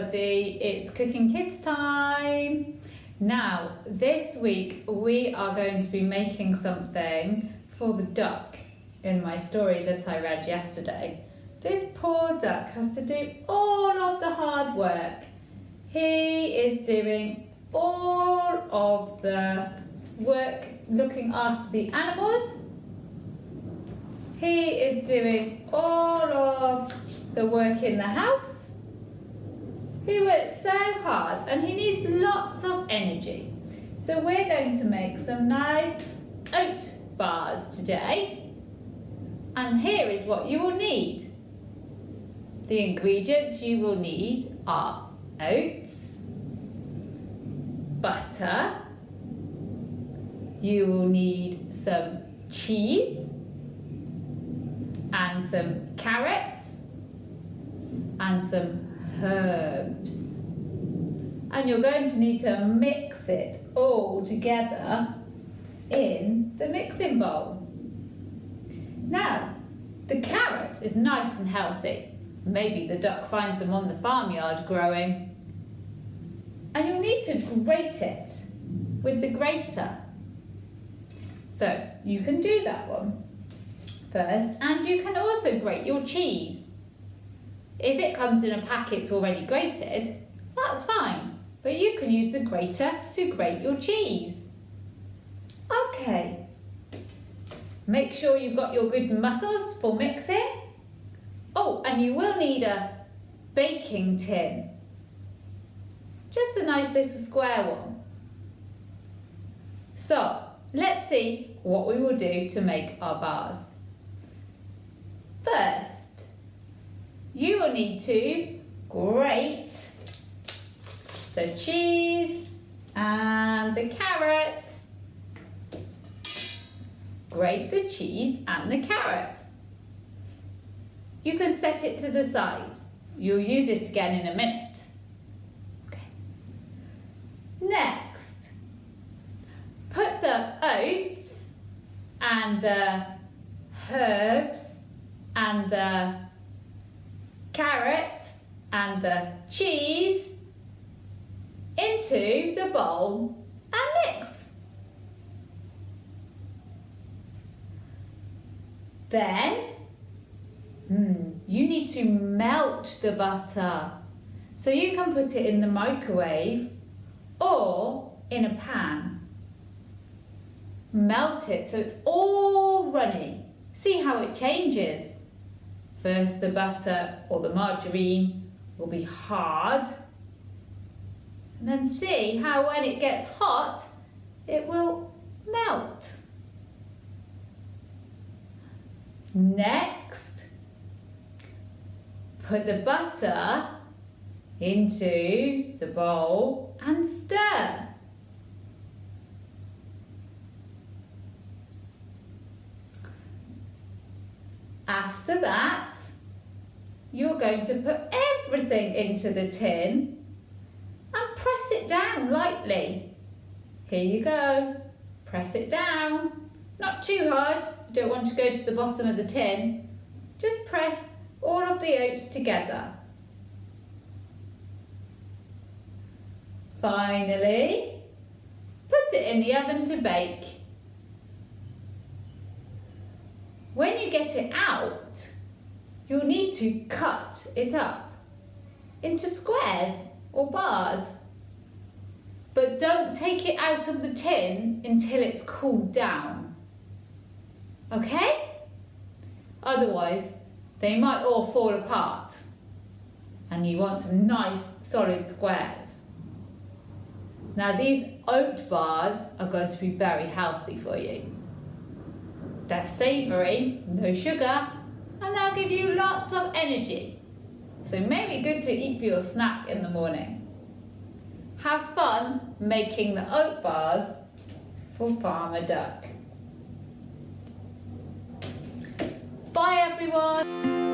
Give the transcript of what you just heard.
everybody, it's Cooking Kids time. Now, this week we are going to be making something for the duck in my story that I read yesterday. This poor duck has to do all of the hard work. He is doing all of the work looking after the animals. He is doing all of the work in the house. He works so hard and he needs lots of energy. So we're going to make some nice oat bars today. And here is what you will need. The ingredients you will need are oats, butter, you will need some cheese and some carrots and some herbs, and you're going to need to mix it all together in the mixing bowl. Now, the carrot is nice and healthy. Maybe the duck finds them on the farmyard growing. And you'll need to grate it with the grater. So you can do that one first, and you can also grate your cheese. If it comes in a packet already grated, that's fine, but you can use the grater to grate your cheese. Okay, make sure you've got your good mussels for mixing. Oh, and you will need a baking tin. Just a nice little square one. So, let's see what we will do to make our bars. First, you will need to grate the cheese and the carrots. Grate the cheese and the carrot. You can set it to the side. You'll use it again in a minute. Okay. Next, put the oats and the herbs and the carrot and the cheese into the bowl and mix. Then you need to melt the butter. So you can put it in the microwave or in a pan. Melt it so it's all runny. See how it changes. First, the butter or the margarine will be hard. And then see how when it gets hot, it will melt. Next, put the butter into the bowl and stir. After that, you're going to put everything into the tin and press it down lightly. Here you go. Press it down. Not too hard. You don't want to go to the bottom of the tin. Just press all of the oats together. Finally, put it in the oven to bake. When you get it out, you'll need to cut it up into squares or bars. But don't take it out of the tin until it's cooled down. Okay? Otherwise, they might all fall apart. And you want some nice solid squares. Now these oat bars are going to be very healthy for you. They're savoury, no sugar, and they'll give you lots of energy. So maybe good to eat for your snack in the morning. Have fun making the oat bars for Farmer Duck. Bye everyone!